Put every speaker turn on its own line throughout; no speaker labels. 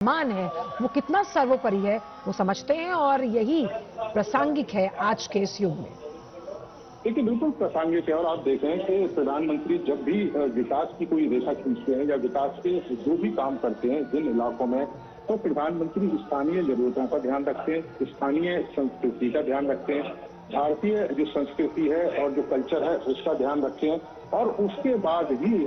मान है वो कितना सर्वोपरि है वो समझते हैं और यही प्रासंगिक है आज के इस युग में।
देखिए, बिल्कुल प्रासंगिक है। और आप देखें कि प्रधानमंत्री जब भी विकास की कोई रेखा खींचते हैं या विकास के जो भी काम करते हैं जिन इलाकों में, तो प्रधानमंत्री स्थानीय जरूरतों का ध्यान रखते हैं, स्थानीय संस्कृति का ध्यान रखते हैं, भारतीय जो संस्कृति है और जो कल्चर है उसका ध्यान रखते हैं, और उसके बाद ही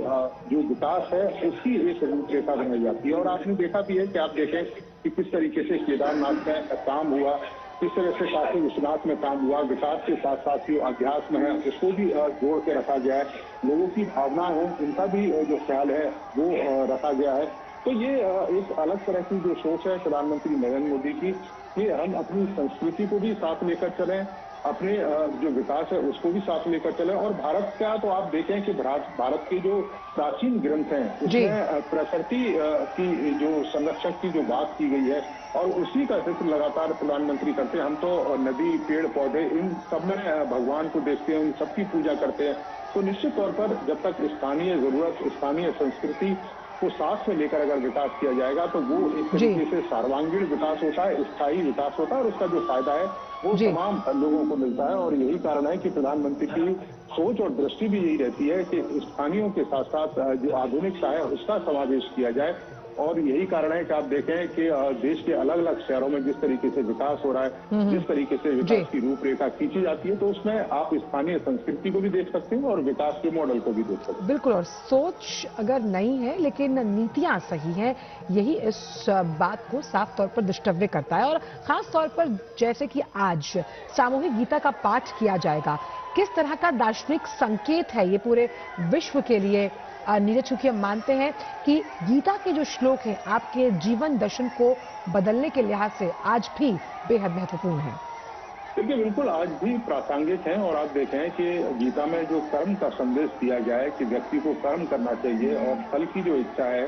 जो विकास है उसकी एक रूपरेखा बनाई जाती है। और आपने देखा भी है कि आप देखें कि किस तरीके से केदारनाथ में काम हुआ, किस तरह से काशी विश्वनाथ में काम हुआ, विकास के साथ साथ जो अध्यात्म है उसको भी जोड़ के रखा गया है, लोगों की भावना है उनका भी जो ख्याल है वो रखा गया है। तो ये एक अलग तरह की जो सोच है प्रधानमंत्री नरेंद्र मोदी की कि हम अपनी संस्कृति को भी साथ लेकर चलें, अपने जो विकास है उसको भी साथ लेकर चलें। और भारत का तो आप देखें कि भारत के जो प्राचीन ग्रंथ हैं उसमें प्रकृति की जो संरक्षण की जो बात की गई है और उसी का जिक्र लगातार प्रधानमंत्री करते हैं। हम तो नदी, पेड़, पौधे इन सब में भगवान को देखते हैं, उन सबकी पूजा करते हैं। तो निश्चित तौर पर जब तक स्थानीय जरूरत, स्थानीय संस्कृति को साथ में लेकर अगर विकास किया जाएगा तो वो एक तरीके से सर्वांगीण विकास होता है, स्थायी विकास होता है, और उसका जो फायदा है वो तमाम लोगों को मिलता है। और यही कारण है कि प्रधानमंत्री की सोच और दृष्टि भी यही रहती है कि स्थानीयों के साथ साथ जो आधुनिकता है उसका समावेश किया जाए। और यही कारण है कि आप देखें कि देश के अलग अलग शहरों में जिस तरीके से विकास हो रहा है, जिस तरीके से विकास की रूपरेखा खींची जाती है, तो उसमें आप स्थानीय संस्कृति को भी देख सकते हैं और विकास के मॉडल को भी देख सकते हैं।
बिल्कुल, और सोच अगर नहीं है लेकिन नीतियां सही हैं, यही इस बात को साफ तौर पर दृष्टव्य करता है। और खास तौर पर जैसे कि आज सामूहिक गीता का पाठ किया जाएगा, किस तरह का दार्शनिक संकेत है ये पूरे विश्व के लिए। नीरज, चूंकि हम मानते हैं कि गीता के जो श्लोक हैं आपके जीवन दर्शन को बदलने के लिहाज से आज भी बेहद महत्वपूर्ण है।
देखिए, बिल्कुल आज भी प्रासंगिक है। और आप देखें कि गीता में जो कर्म का संदेश दिया गया है कि व्यक्ति को कर्म करना चाहिए और फल की जो इच्छा है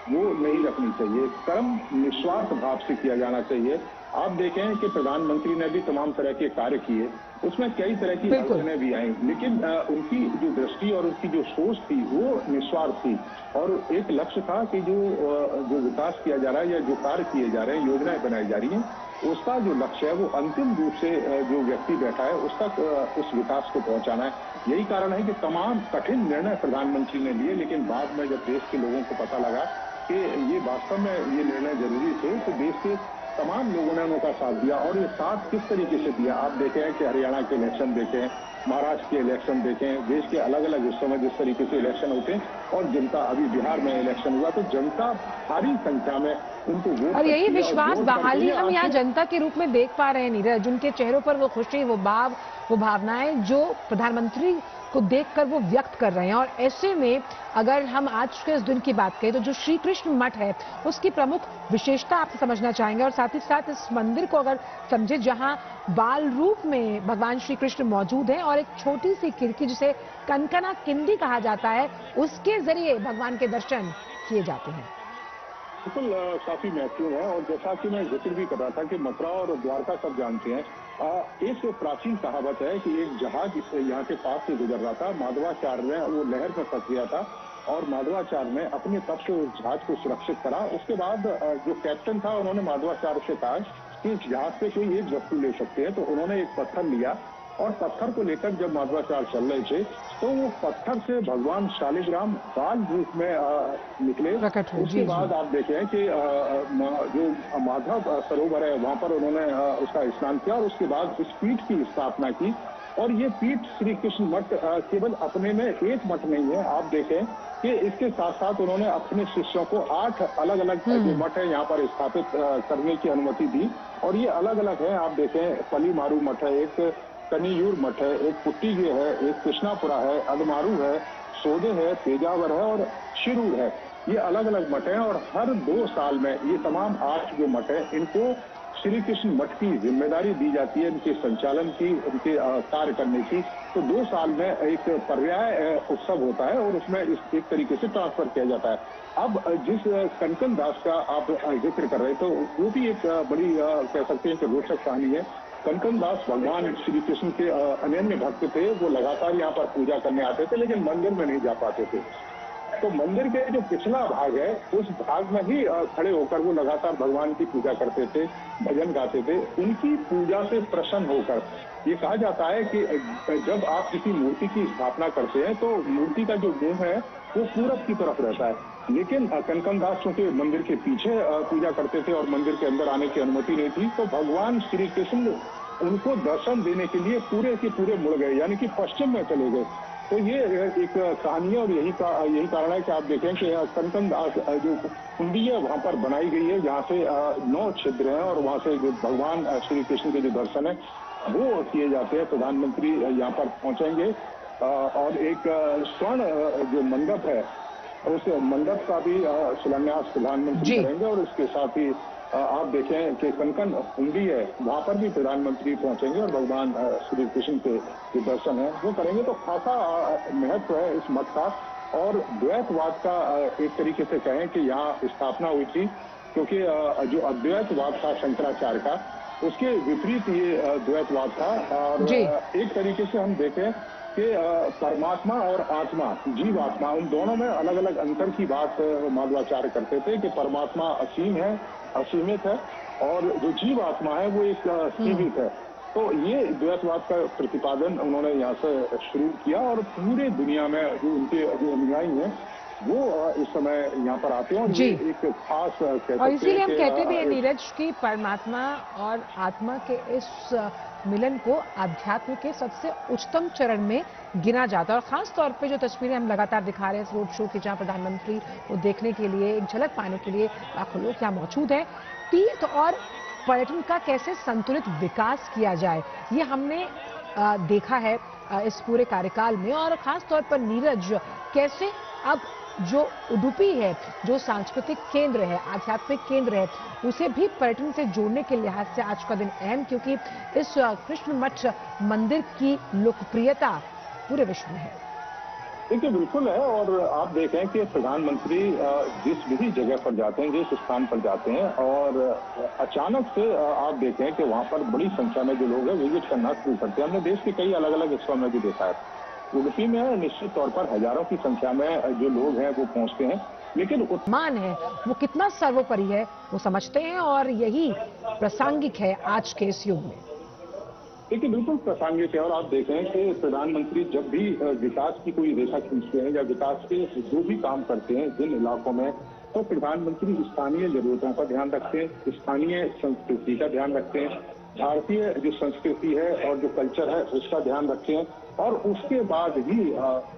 वो नहीं रखनी चाहिए, कर्म निस्वार्थ भाव से किया जाना चाहिए। आप देखें कि प्रधानमंत्री ने भी तमाम तरह के कार्य किए, उसमें कई तरह की अड़चनें भी आई, लेकिन उनकी जो दृष्टि और उनकी जो सोच थी वो निस्वार्थ थी। और एक लक्ष्य था कि जो विकास किया जा रहा है या जो कार्य किए जा रहे हैं, योजनाएं बनाई जा रही हैं, उसका जो लक्ष्य है वो अंतिम रूप से जो व्यक्ति बैठा है उस तक उस विकास को पहुंचाना है। यही कारण है कि तमाम कठिन निर्णय प्रधानमंत्री ने लिए, लेकिन बाद में जब देश के लोगों को पता लगा कि ये वास्तव में ये निर्णय जरूरी थे, तो देश के तमाम लोगों ने उनका साथ दिया। और ये साथ किस तरीके से दिया, आप देखें कि हरियाणा के इलेक्शन देखें, महाराष्ट्र के इलेक्शन देखें, देश के अलग अलग हिस्सों में जिस तरीके से इलेक्शन होते हैं, और जनता, अभी बिहार में इलेक्शन हुआ तो जनता भारी संख्या में उनको वोट,
और यही विश्वास बहाली हम यहाँ जनता के रूप में देख पा रहे हैं नीरज। उनके चेहरों पर वो खुशी, वो भाव, वो भावनाएं जो प्रधानमंत्री को देखकर वो व्यक्त कर रहे हैं। और ऐसे में अगर हम आज के इस दिन की बात करें तो जो श्री कृष्ण मठ है उसकी प्रमुख विशेषता आपसे समझना चाहेंगे, और साथ ही साथ इस मंदिर को अगर समझे जहां बाल रूप में भगवान श्री कृष्ण मौजूद हैं और एक छोटी सी खिड़की जिसे कनकना किंडी कहा जाता है उसके जरिए भगवान के दर्शन किए जाते हैं।
बिल्कुल काफी महत्वपूर्ण है। और जैसा कि मैं जिक्र भी कर रहा था कि मथुरा और द्वारका सब जानते हैं, एक प्राचीन कहावत है कि एक जहाज यहाँ के पास से गुजर रहा था, माधवाचार्य ने वो लहर में फंस गया था और माधवाचार्य ने अपने तप से उस जहाज को सुरक्षित करा। उसके बाद जो कैप्टन था उन्होंने माधवाचार्य से कहा कि इस जहाज से कोई एक वस्तु ले सकते हैं, तो उन्होंने एक पत्थर लिया और पत्थर को लेकर जब माधवाचार्य चल रहे थे तो वो पत्थर से भगवान शालिग्राम बाल रूप में निकले। उसके बाद आप देखें कि जो माधव सरोवर है वहां पर उन्होंने उसका स्नान किया और उसके बाद इस पीठ की स्थापना की। और ये पीठ श्री कृष्ण मठ केवल अपने में एक मठ नहीं है, आप देखें कि इसके साथ साथ उन्होंने अपने शिष्यों को 8 अलग अलग जो मठ है यहाँ पर स्थापित करने की अनुमति दी। और ये अलग अलग है, आप देखें पली मारू मठ है, एक कनियूर मठ है, एक पुट्टीगे है, एक कृष्णापुरा है, अदमारू है, सोदे है, पेजावर है और शिरूर है। ये अलग अलग मठ हैं और हर 2 साल में ये तमाम 8 जो मठ है इनको श्री कृष्ण मठ की जिम्मेदारी दी जाती है, इनके संचालन की, उनके कार्य करने की। तो 2 साल में एक पर्याय उत्सव होता है और उसमें इस एक तरीके से ट्रांसफर किया जाता है। अब जिस कनकन दास का आप जिक्र कर रहे थे वो भी एक बड़ी कह सकते हैं कि रोचक कहानी है। कनकन दास भगवान श्री कृष्ण के अनन्य भक्त थे, वो लगातार यहाँ पर पूजा करने आते थे लेकिन मंदिर में नहीं जा पाते थे। तो मंदिर के जो पिछला भाग है उस भाग में ही खड़े होकर वो लगातार भगवान की पूजा करते थे, भजन गाते थे। उनकी पूजा से प्रसन्न होकर ये कहा जाता है कि जब आप किसी मूर्ति की स्थापना करते हैं तो मूर्ति का जो मुंह है वो पूरब की तरफ रहता है। लेकिन कनकन दास चूंकि मंदिर के पीछे पूजा करते थे और मंदिर के अंदर आने की अनुमति नहीं थी, तो भगवान श्री कृष्ण उनको दर्शन देने के लिए पूरे के पूरे मुड़ गए, यानी कि पश्चिम में चले गए। तो ये एक कहानी है और यही कारण है कि आप देखें कि कनकन दास जो कुंडी है वहां पर बनाई गई है, जहाँ से 9 छिद्र हैं और वहां से जो भगवान श्री कृष्ण के जो दर्शन है वो किए जाते हैं। प्रधानमंत्री यहाँ पर पहुंचेंगे और एक स्वर्ण जो मंडप है उस मंडप का भी शिलान्यास प्रधानमंत्री करेंगे और इसके साथ ही आप देखें कि कनकन हुंडी है वहां पर भी प्रधानमंत्री पहुंचेंगे और भगवान श्री कृष्ण के जो दर्शन है वो करेंगे। तो खासा महत्व है इस मठ का और द्वैतवाद का एक तरीके से कहें कि यहाँ स्थापना हुई थी, क्योंकि जो अद्वैतवाद था शंकराचार्य का उसके विपरीत ये द्वैतवाद था। और एक तरीके से हम देखें कि परमात्मा और आत्मा, जीव आत्मा, उन दोनों में अलग अलग अंतर की बात माधवाचार्य करते थे कि परमात्मा असीम है, असीमित है और जो जीव आत्मा है वो एक सीमित है। तो ये द्वैतवाद का प्रतिपादन उन्होंने यहाँ से शुरू किया और पूरे दुनिया में जो उनके जो अनुयायी हैं वो इस समय यहाँ पर आते हैं और ये एक खास
और इसीलिए हम कहते भी हैं नीरज की परमात्मा और आत्मा के इस मिलन को आध्यात्म के सबसे उच्चतम चरण में गिना जाता है। और खास तौर पे जो तस्वीरें हम लगातार दिखा रहे हैं इस रोड शो की, जहां प्रधानमंत्री को देखने के लिए, एक झलक पाने के लिए लाखों लोग यहाँ मौजूद हैं। तीर्थ और पर्यटन का कैसे संतुलित विकास किया जाए ये हमने देखा है इस पूरे कार्यकाल में। और खास तौर पर नीरज, कैसे अब जो उडुपी है, जो सांस्कृतिक केंद्र है, आध्यात्मिक केंद्र है, उसे भी पर्यटन से जोड़ने के लिहाज से आज का दिन अहम, क्योंकि इस कृष्ण मठ मंदिर की लोकप्रियता पूरे विश्व में है।
देखिए बिल्कुल है और आप देखें कि प्रधानमंत्री जिस भी जगह पर जाते हैं, जिस स्थान पर जाते हैं और अचानक से आप देखें कि वहां पर बड़ी संख्या में जो लोग हैं विजिट करना शुरू करते हैं। हमने देश के कई अलग अलग हिस्सों में भी देखा है। उडुपी में निश्चित तौर पर हजारों की संख्या में जो लोग हैं वो पहुंचते हैं, लेकिन
मान है वो कितना सर्वोपरि है वो समझते हैं और यही प्रासंगिक है आज के इस युग में।
देखिए बिल्कुल प्रासंगिक है और आप देखें कि प्रधानमंत्री जब भी विकास की कोई रेखा खींचते हैं या विकास के जो भी काम करते हैं जिन इलाकों में, तो प्रधानमंत्री स्थानीय जरूरतों का ध्यान रखते हैं, स्थानीय संस्कृति का ध्यान रखते हैं, भारतीय जो संस्कृति है और जो कल्चर है उसका ध्यान रखते हैं और उसके बाद ही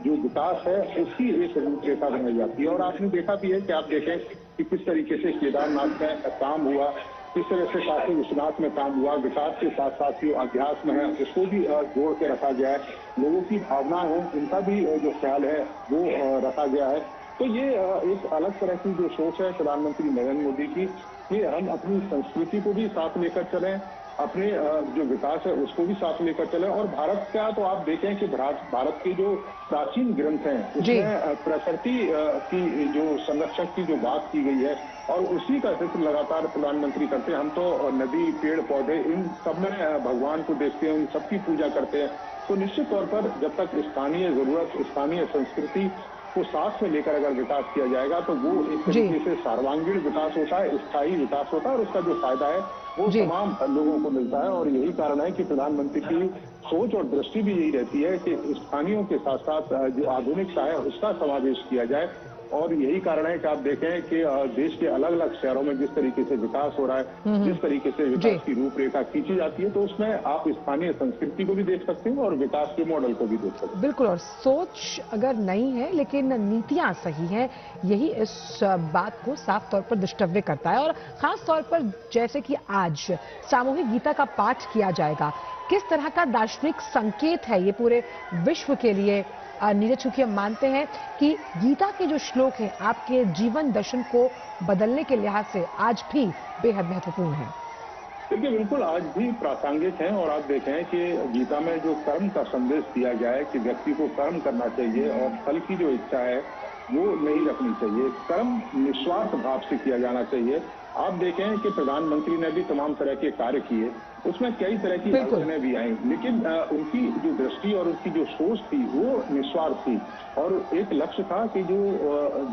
जो विकास है उसकी एक रूपरेखा बनाई जाती है। और आपने देखा भी है कि आप देखें कि किस तरीके से केदारनाथ में काम हुआ, किस तरह से काशी विश्वनाथ में काम हुआ, विकास के साथ साथ जो अध्यात्म है उसको भी जोड़ के रखा गया है, लोगों की भावना है उनका भी जो ख्याल है वो रखा गया है। तो ये एक अलग तरह की जो सोच है प्रधानमंत्री नरेंद्र मोदी की कि हम अपनी संस्कृति को भी साथ लेकर चलें, अपने जो विकास है उसको भी साथ लेकर चलें। और भारत का तो आप देखें कि भारत के जो प्राचीन ग्रंथ हैं उसमें प्रकृति की जो संरक्षण की जो बात की गई है और उसी का जिक्र लगातार प्रधानमंत्री करते हैं। हम तो नदी, पेड़, पौधे इन सब में भगवान को देखते हैं, उन सबकी पूजा करते हैं। तो निश्चित तौर पर जब तक स्थानीय जरूरत, स्थानीय संस्कृति को साथ में लेकर अगर विकास किया जाएगा तो वो एक तरीके से सर्वांगीण विकास होता है, स्थायी विकास होता है और उसका जो फायदा है वो तमाम लोगों को मिलता है। और यही कारण है कि प्रधानमंत्री की सोच और दृष्टि भी यही रहती है कि स्थानीयों के साथ साथ जो आधुनिकता है उसका समावेश किया जाए। और यही कारण है कि आप देखें कि देश के अलग अलग शहरों में जिस तरीके से विकास हो रहा है, जिस तरीके से विकास की रूपरेखा खींची जाती है, तो उसमें आप स्थानीय संस्कृति को भी देख सकते हैं और विकास के मॉडल को भी देख सकते हैं।
बिल्कुल, और सोच अगर नहीं है लेकिन नीतियां सही हैं, यही इस बात को साफ तौर पर दृष्टव्य करता है। और खास तौर पर जैसे कि आज सामूहिक गीता का पाठ किया जाएगा, किस तरह का दार्शनिक संकेत है ये पूरे विश्व के लिए। नीरज, चूंकि हम मानते हैं कि गीता के जो श्लोक हैं आपके जीवन दर्शन को बदलने के लिहाज से आज भी बेहद महत्वपूर्ण है।
देखिए बिल्कुल आज भी प्रासंगिक हैं और आप देखें कि गीता में जो कर्म का संदेश दिया गया है कि व्यक्ति को कर्म करना चाहिए और फल की जो इच्छा है वो नहीं रखनी चाहिए, कर्म निस्वार्थ भाव से किया जाना चाहिए। आप देखें कि प्रधानमंत्री ने भी तमाम तरह के कार्य किए, उसमें कई तरह की अड़चनें भी आई, लेकिन उनकी जो दृष्टि और उनकी जो सोच थी वो निस्वार्थ थी और एक लक्ष्य था कि जो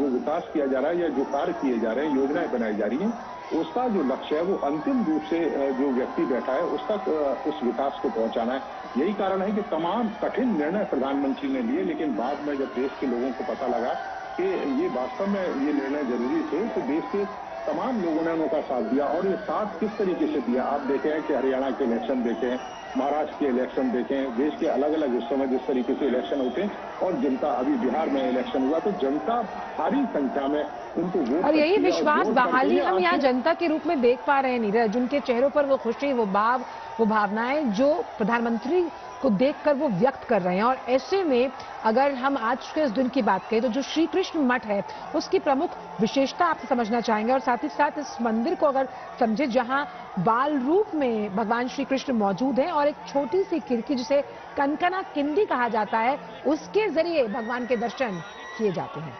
विकास किया जा रहा है या जो कार्य किए जा रहे हैं, योजनाएं बनाई जा रही हैं, उसका जो लक्ष्य है वो अंतिम रूप से जो व्यक्ति बैठा है उस तक उस विकास को पहुंचाना है। यही कारण है कि तमाम कठिन निर्णय प्रधानमंत्री ने लिए, लेकिन बाद में जब देश के लोगों को पता लगा कि ये वास्तव में ये निर्णय जरूरी थे, तो देश के तमाम लोगों ने उनका साथ दिया। और ये साथ किस तरीके से दिया, आप देखें कि हरियाणा के इलेक्शन देखें, महाराष्ट्र के इलेक्शन देखें, देश के अलग अलग हिस्सों में जिस तरीके से इलेक्शन होते हैं और जनता, अभी बिहार में इलेक्शन हुआ तो जनता भारी संख्या में उनको वोट,
और यही विश्वास बहाली हम यहाँ जनता के रूप में देख पा रहे हैं नीरज। उनके चेहरों पर वो खुशी, वो भाव, वो भावनाएं जो प्रधानमंत्री को देखकर वो व्यक्त कर रहे हैं। और ऐसे में अगर हम आज के इस दिन की बात करें तो जो श्री कृष्ण मठ है उसकी प्रमुख विशेषता आपसे समझना चाहेंगे और साथ ही साथ इस मंदिर को अगर समझे जहां बाल रूप में भगवान श्री कृष्ण मौजूद हैं और एक छोटी सी खिड़की जिसे कनकना किंडी कहा जाता है उसके जरिए भगवान के दर्शन किए जाते हैं।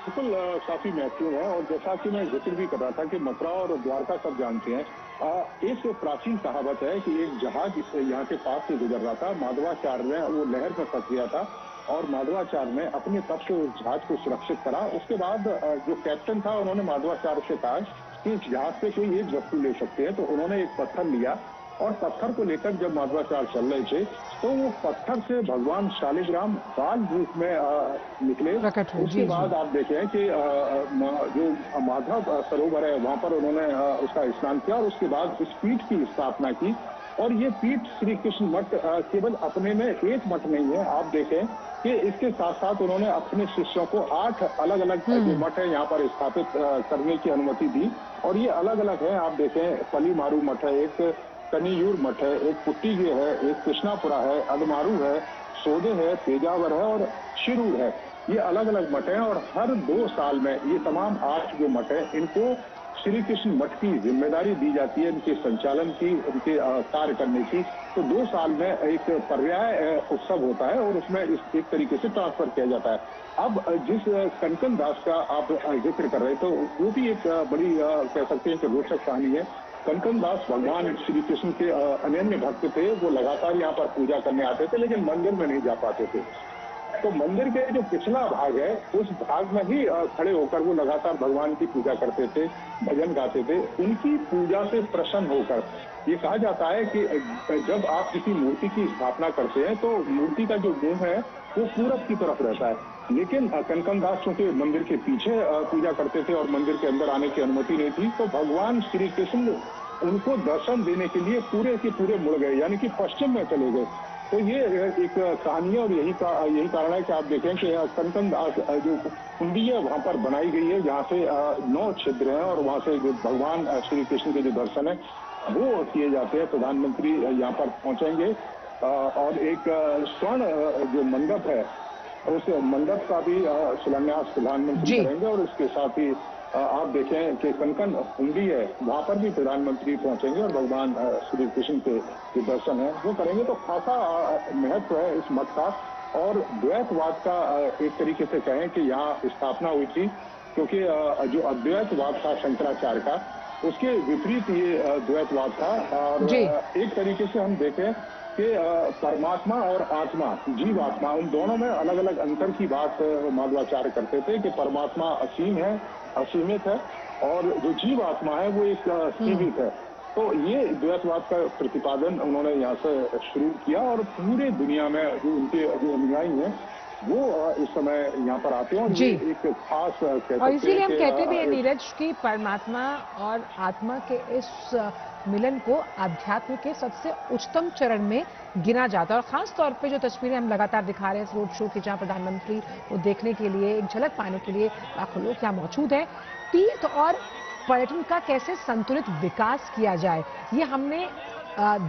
बिल्कुल काफी महत्वपूर्ण है। और जैसा कि मैं जिक्र भी कर रहा था कि मथुरा और द्वारका सब जानते हैं, एक प्राचीन कहावत है कि एक जहाज यहाँ के पास से गुजर रहा था, माधवाचार्य ने वो लहर में फंस गया था और माधवाचार्य ने अपने तप से उस जहाज को सुरक्षित करा। उसके बाद जो कैप्टन था उन्होंने माधवाचार्य से कहा कि इस जहाज से कोई एक वस्तु ले सकते हैं, तो उन्होंने एक पत्थर लिया और पत्थर को लेकर जब माधवाचार्य चल रहे थे तो वो पत्थर से भगवान शालिग्राम बाल रूप में निकले। उसके बाद आप देखें कि जो माधव सरोवर है वहां पर उन्होंने उसका स्नान किया और उसके बाद इस पीठ की स्थापना की। और ये पीठ श्री कृष्ण मठ केवल अपने में एक मठ नहीं है, आप देखें कि इसके साथ साथ उन्होंने अपने शिष्यों को 8 अलग अलग जो मठ है यहाँ पर स्थापित करने की अनुमति दी। और ये अलग अलग है, आप देखें पली मारू मठ है, एक कनियूर मठ है, एक पुट्टीगे है, एक कृष्णापुरा है, अदमारू है, सोदे है, पेजावर है और शिरूर है। ये अलग अलग मठ हैं और हर 2 साल में ये तमाम 8 जो मठ है इनको श्री कृष्ण मठ की जिम्मेदारी दी जाती है, इनके संचालन की, उनके कार्य करने की। तो 2 साल में एक पर्याय उत्सव होता है और उसमें इस एक तरीके से ट्रांसफर किया जाता है। अब जिस कनकन दास का आप जिक्र कर रहे थे तो वो भी एक बड़ी कह सकते हैं कि रोचक कहानी है। कनकन दास भगवान श्री कृष्ण के अनन्य भक्त थे, वो लगातार यहाँ पर पूजा करने आते थे लेकिन मंदिर में नहीं जा पाते थे। तो मंदिर के जो पिछला भाग है उस भाग में ही खड़े होकर वो लगातार भगवान की पूजा करते थे, भजन गाते थे। उनकी पूजा से प्रसन्न होकर ये कहा जाता है कि जब आप किसी मूर्ति की स्थापना करते हैं तो मूर्ति का जो मुंह है वो पूरब की तरफ रहता है, लेकिन कनकन दास चूंकि मंदिर के पीछे पूजा करते थे और मंदिर के अंदर आने की अनुमति नहीं थी, तो भगवान श्री कृष्ण उनको दर्शन देने के लिए पूरे के पूरे मुड़ गए, यानी कि पश्चिम में चले गए। तो ये एक कहानी है और यही कारण है कि आप देखें कि कनकन दास जो कुंडी है वहां पर बनाई गई है, जहाँ से 9 छिद्र हैं और वहां से जो भगवान श्री कृष्ण के जो दर्शन है वो किए जाते हैं। प्रधानमंत्री यहाँ पर पहुंचेंगे और एक स्वर्ण जो मंडप है उस मंडप का भी शिलान्यास प्रधानमंत्री करेंगे। और इसके साथ ही आप देखें कि कनकन हुंडी है वहां पर भी प्रधानमंत्री पहुंचेंगे और भगवान श्री कृष्ण के जो दर्शन है वो करेंगे। तो खासा महत्व है इस मठ का और द्वैतवाद का एक तरीके से कहें कि यहाँ स्थापना हुई थी, क्योंकि जो अद्वैतवाद था शंकराचार्य का उसके विपरीत ये द्वैतवाद था। और एक तरीके से हम देखें कि परमात्मा और आत्मा, जीव आत्मा, उन दोनों में अलग अलग अंतर की बात माधवाचार्य करते थे कि परमात्मा असीम है, असीमित है और जो जीव आत्मा है वो एक सीमित है। तो ये द्वैतवाद का प्रतिपादन उन्होंने यहाँ से शुरू किया और पूरे दुनिया में जो उनके जो अनुयायी हैं वो इस समय यहाँ पर आते हैं और ये एक खास
और इसीलिए हम कहते भी हैं नीरज की परमात्मा और आत्मा के इस मिलन को आध्यात्म के सबसे उच्चतम चरण में गिना जाता है। और खास तौर पे जो तस्वीरें हम लगातार दिखा रहे हैं इस रोड शो की, जहां प्रधानमंत्री को देखने के लिए, एक झलक पाने के लिए लाखों लोग यहाँ मौजूद हैं। तीर्थ और पर्यटन का कैसे संतुलित विकास किया जाए ये हमने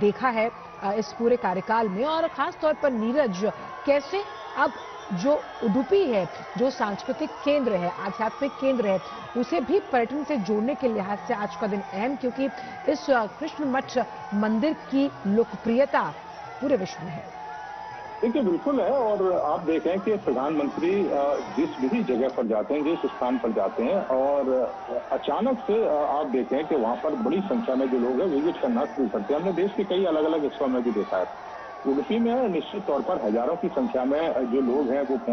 देखा है इस पूरे कार्यकाल में। और खास तौर पर नीरज कैसे अब जो उडुपी है, जो सांस्कृतिक केंद्र है, आध्यात्मिक केंद्र है, उसे भी पर्यटन से जोड़ने के लिहाज से आज का दिन अहम, क्योंकि इस कृष्ण मठ मंदिर की लोकप्रियता पूरे विश्व में है।
देखिए बिल्कुल है। और आप देखें कि प्रधानमंत्री जिस भी जगह पर जाते हैं, जिस स्थान पर जाते हैं, और अचानक से आप देखें कि वहां पर बड़ी संख्या में जो लोग हैं विजिट करना शुरू करते हैं। हमने देश के कई अलग अलग हिस्सों में भी देखा है। उडुपी में निश्चित तौर पर हजारों की संख्या में जो लोग हैं वो